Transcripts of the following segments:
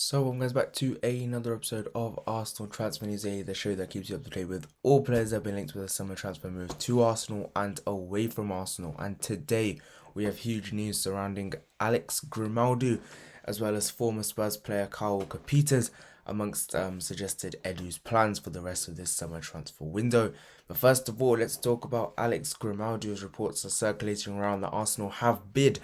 So welcome guys back to another episode of Arsenal Transfer News Daily, the show that keeps you up to date with all players that have been linked with a summer transfer move to Arsenal and away from Arsenal. And today we have huge news surrounding Alex Grimaldo, as well as former Spurs player Kyle Walker-Peters, amongst suggested Edu's plans for the rest of this summer transfer window. But first of all, let's talk about Alex Grimaldo, as reports are circulating around that Arsenal have bid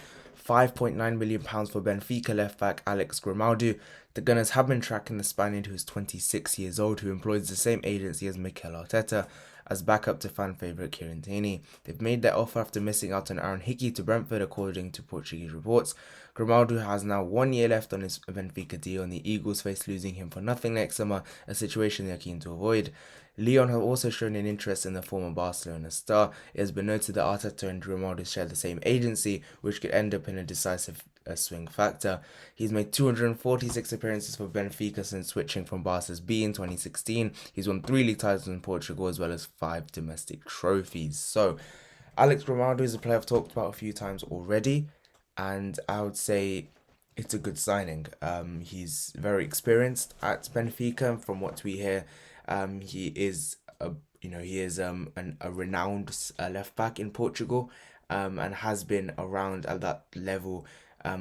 £5.9 million for Benfica left back Alex Grimaldo. The Gunners have been tracking the Spaniard, who is 26 years old, who employs the same agency as Mikel Arteta, as backup to fan favourite Kieran Tierney. They've made their offer after missing out on Aaron Hickey to Brentford, according to Portuguese reports. Grimaldo has now 1 year left on his Benfica deal, and the Eagles face losing him for nothing next summer, a situation they are keen to avoid. Lyon have also shown an interest in the former Barcelona star. It has been noted that Arteta and Grimaldo share the same agency, which could end up in a decisive swing factor. He's made 246 appearances for Benfica since switching from Barca's B in 2016. He's won 3 league titles in Portugal as well as 5 domestic trophies. So, Alex Grimaldo is a player I've talked about a few times already, and I would say it's a good signing. He's very experienced at Benfica, and from what we hear, he is a renowned left back in Portugal, and has been around at that level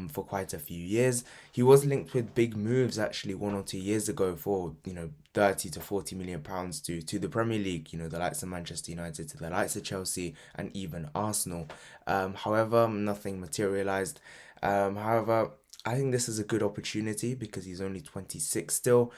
for quite a few years. He was linked with big moves actually 1 or 2 years ago for 30 to 40 million pounds to the Premier League. The likes of Manchester United, to the likes of Chelsea, and even Arsenal. However, nothing materialised. However, I think this is a good opportunity because he's only 26 still.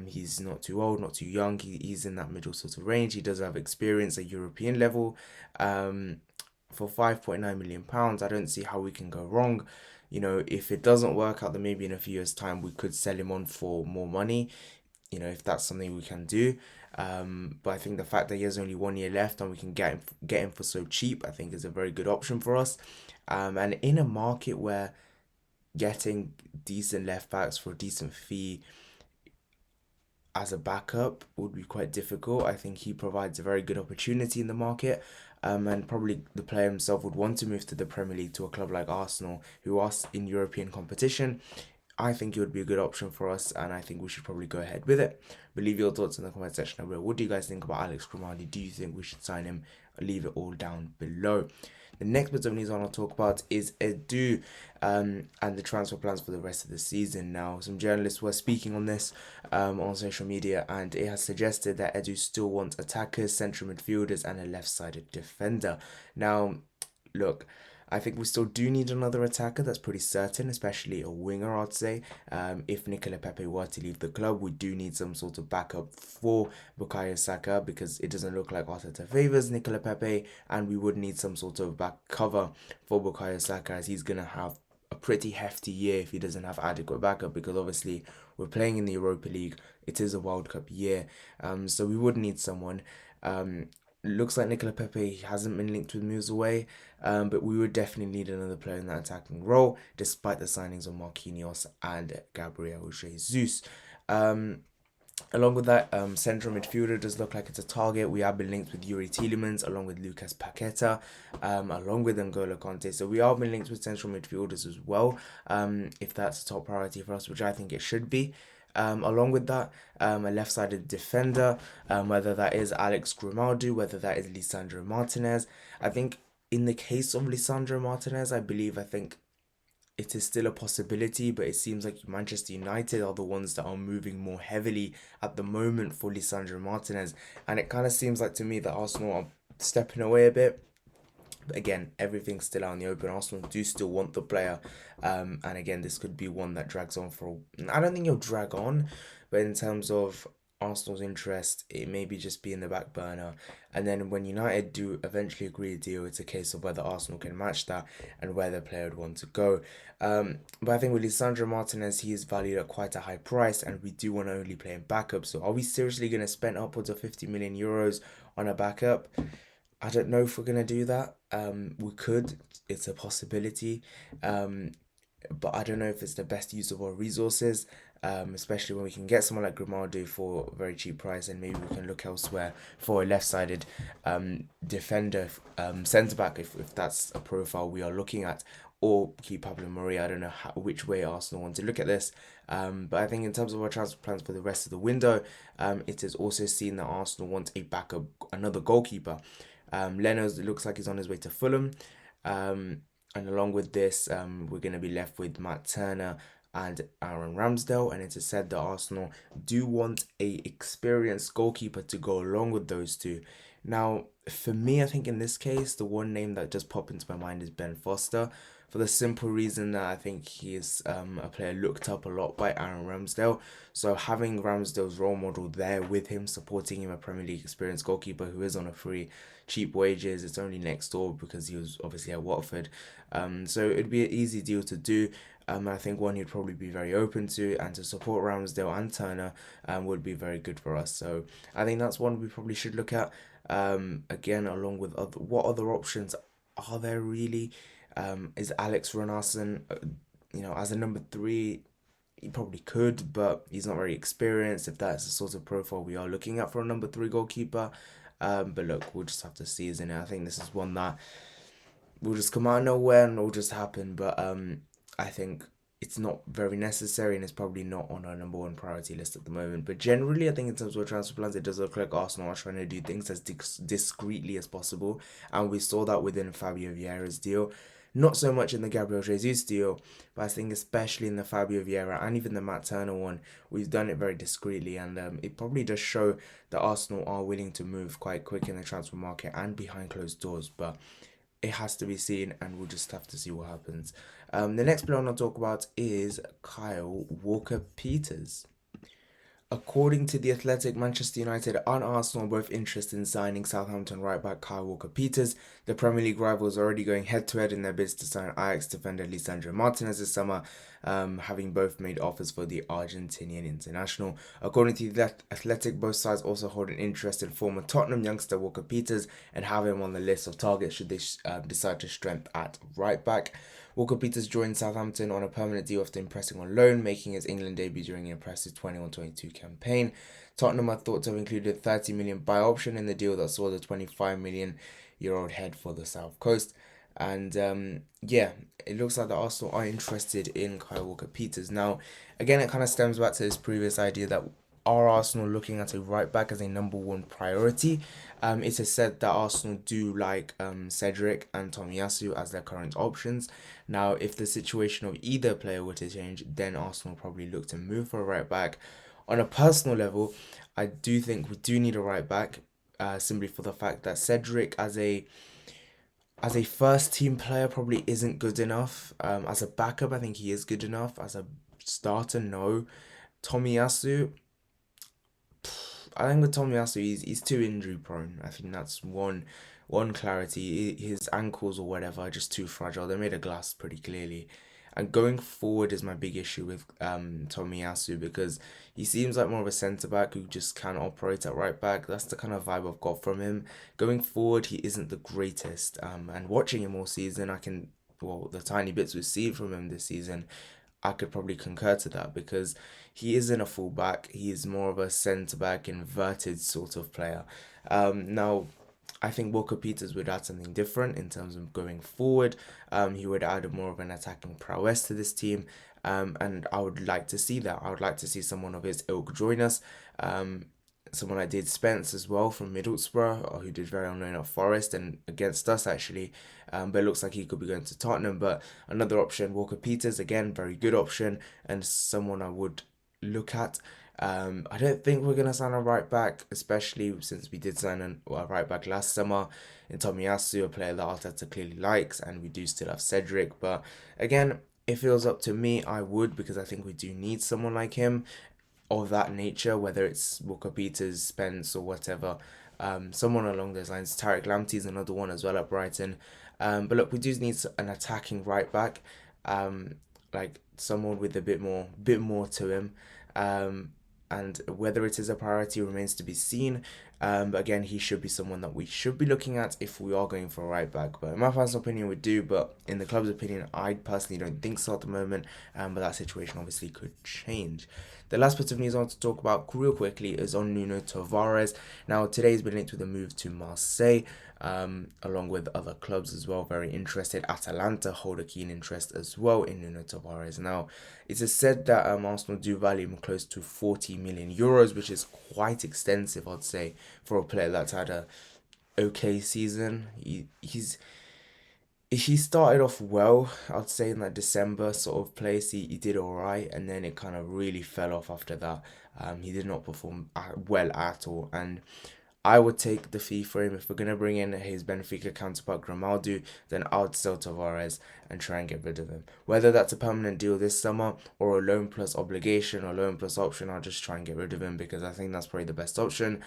He's not too old, not too young. He's in that middle sort of range. He does have experience at European level. For £5.9 million, I don't see how we can go wrong. If it doesn't work out, then maybe in a few years' time we could sell him on for more money. If that's something we can do. But I think the fact that he has only 1 year left and we can get him for so cheap, I think is a very good option for us. And in a market where getting decent left backs for a decent fee as a backup would be quite difficult, I think he provides a very good opportunity in the market. And probably the player himself would want to move to the Premier League, to a club like Arsenal, who are in European competition. I think it would be a good option for us, and I think we should probably go ahead with it. But leave your thoughts in the comment section below. What do you guys think about Alex Grimaldo? Do you think we should sign him? Leave it all down below. The next bit of news I want to talk about is Edu, and the transfer plans for the rest of the season. Now, some journalists were speaking on this on social media, and it has suggested that Edu still wants attackers, central midfielders, and a left-sided defender. Now, look, I think we still do need another attacker, that's pretty certain, especially a winger, I'd say. If Nicola Pepe were to leave the club, we do need some sort of backup for Bukayo Saka, because it doesn't look like Arteta favours Nicola Pepe, and we would need some sort of back cover for Bukayo Saka, as he's going to have a pretty hefty year if he doesn't have adequate backup, because obviously we're playing in the Europa League, it is a World Cup year, so we would need someone. Looks like Nicola Pepe hasn't been linked with moves away, but we would definitely need another player in that attacking role, despite the signings of Marquinhos and Gabriel Jesus. Along with that, central midfielder does look like it's a target. We have been linked with Yuri Tielemans, along with Lucas Paqueta, along with N'Golo Kante. So we are been linked with central midfielders as well, if that's a top priority for us, which I think it should be. Along with that, a left-sided defender, whether that is Alex Grimaldo, whether that is Lisandro Martinez. I think in the case of Lisandro Martinez, I think it is still a possibility, but it seems like Manchester United are the ones that are moving more heavily at the moment for Lisandro Martinez, and it kind of seems like to me that Arsenal are stepping away a bit. But again, everything's still out in the open. Arsenal do still want the player, and again, this could be one that drags on for. I don't think he'll drag on, but in terms of Arsenal's interest, it maybe just be in the back burner. And then when United do eventually agree a deal, it's a case of whether Arsenal can match that and where the player would want to go. But I think with Lisandro Martinez, he is valued at quite a high price, and we do want to only play him backup. So are we seriously going to spend upwards of 50 million euros on a backup? I don't know if we're gonna do that. We could. It's a possibility. But I don't know if it's the best use of our resources. Especially when we can get someone like Grimaldo for a very cheap price, and maybe we can look elsewhere for a left-sided defender, centre back, if that's a profile we are looking at. or keep Pablo Maria. I don't know which way Arsenal want to look at this. But I think in terms of our transfer plans for the rest of the window, it is also seen that Arsenal want a backup, another goalkeeper. Leno looks like he's on his way to Fulham. And along with this, we're going to be left with Matt Turner and Aaron Ramsdale. And it is said that Arsenal do want a experienced goalkeeper to go along with those two. Now, for me, I think in this case, the one name that just popped into my mind is Ben Foster, for the simple reason that I think he is a player looked up a lot by Aaron Ramsdale. So having Ramsdale's role model there with him, supporting him, a Premier League experienced goalkeeper who is on a free, cheap wages, it's only next door because he was obviously at Watford. So it'd be an easy deal to do. I think one he'd probably be very open to, and to support Ramsdale and Turner would be very good for us. So I think that's one we probably should look at. Again, along with what other options are there really? Is Alex Runarsson, as a number three, he probably could, but he's not very experienced. If that's the sort of profile we are looking at for a number three goalkeeper, but look, we'll just have to see, isn't it? I think this is one that will just come out of nowhere and will just happen. But I think it's not very necessary, and it's probably not on our number one priority list at the moment. But generally, I think in terms of transfer plans, it does look like Arsenal are trying to do things as discreetly as possible, and we saw that within Fabio Vieira's deal. Not so much in the Gabriel Jesus deal, but I think especially in the Fabio Vieira and even the Matt Turner one, we've done it very discreetly, and it probably does show that Arsenal are willing to move quite quick in the transfer market and behind closed doors. But it has to be seen, and we'll just have to see what happens. The next player I want to talk about is Kyle Walker-Peters. According to The Athletic, Manchester United and Arsenal are both interested in signing Southampton right-back Kyle Walker-Peters. The Premier League rivals are already going head-to-head in their bids to sign Ajax defender Lisandro Martinez this summer, having both made offers for the Argentinian international. According to The Athletic, both sides also hold an interest in former Tottenham youngster Walker-Peters and have him on the list of targets should they decide to strength at right-back. Walker-Peters joined Southampton on a permanent deal after impressing on loan, making his England debut during an impressive 21-22 campaign. Tottenham are thought to have included 30 million buy option in the deal that saw the 25 million year old head for the South Coast. And it looks like the Arsenal are interested in Kyle Walker-Peters. Now, again, it kind of stems back to this previous idea that are Arsenal looking at a right back as a number one priority? It is said that Arsenal do like Cedric and Tomiyasu as their current options. Now, if the situation of either player were to change, then Arsenal probably look to move for a right back. On a personal level, I do think we do need a right back, simply for the fact that Cedric as a first team player probably isn't good enough. As a backup, I think he is good enough. As a starter, no. Tomiyasu, I think with Tomiyasu, he's too injury prone. I think that's one clarity. His ankles or whatever are just too fragile. They're made of glass pretty clearly. And going forward is my big issue with Tomiyasu, because he seems like more of a centre back who just can't operate at right back. That's the kind of vibe I've got from him. Going forward, he isn't the greatest. And watching him all season, the tiny bits we've seen from him this season, I could probably concur to that, because he isn't a fullback. He is more of a centre back, inverted sort of player. Now, I think Walker Peters would add something different in terms of going forward. He would add more of an attacking prowess to this team. And I would like to see that. I would like to see someone of his ilk join us. Someone like did Spence as well from Middlesbrough, who did very well known at Forest and against us actually. But it looks like he could be going to Tottenham. But another option, Walker Peters, again, very good option, and someone I would look at. I don't think we're gonna sign a right back, especially since we did sign a right back last summer in Tomiyasu, a player that Arteta clearly likes, and we do still have Cedric. But again, if it was up to me, I would, because I think we do need someone like him of that nature, whether it's Walker Peters, Spence, or whatever. Someone along those lines. Tariq Lamptey is another one as well at Brighton. But look, we do need an attacking right back, like someone with a bit more to him. And whether it is a priority remains to be seen. But again, he should be someone that we should be looking at if we are going for a right back. But in my personal opinion, we do. But in the club's opinion, I personally don't think so at the moment. But that situation obviously could change. The last bit of news I want to talk about real quickly is on Nuno Tavares. Now, today's been linked with a move to Marseille, along with other clubs as well. Very interested. Atalanta hold a keen interest as well in Nuno Tavares. Now, it is said that Arsenal do value him close to 40 million euros, which is quite extensive, I'd say, for a player that's had a okay season. He started off well, I'd say, in that December sort of place. He did all right, and then it kind of really fell off after that. He did not perform well at all, and I would take the fee for him. If we're gonna bring in his Benfica counterpart Grimaldo, then I would sell Tavares and try and get rid of him. Whether that's a permanent deal this summer or a loan plus obligation or loan plus option, I'll just try and get rid of him because I think that's probably the best option.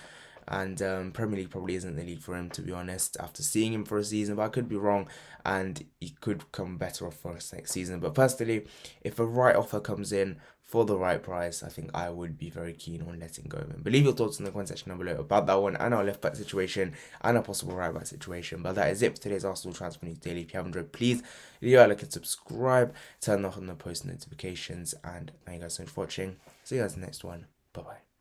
And Premier League probably isn't the league for him, to be honest, after seeing him for a season, but I could be wrong, and he could come better off for us next season. But personally, if a right offer comes in for the right price, I think I would be very keen on letting go of him. But leave your thoughts in the comment section down below about that one and our left back situation and a possible right back situation. But that is it for today's Arsenal Transfer News Daily. If you haven't already, please leave a like and subscribe, turn on the post notifications, and thank you guys so much for watching. See you guys in the next one. Bye bye.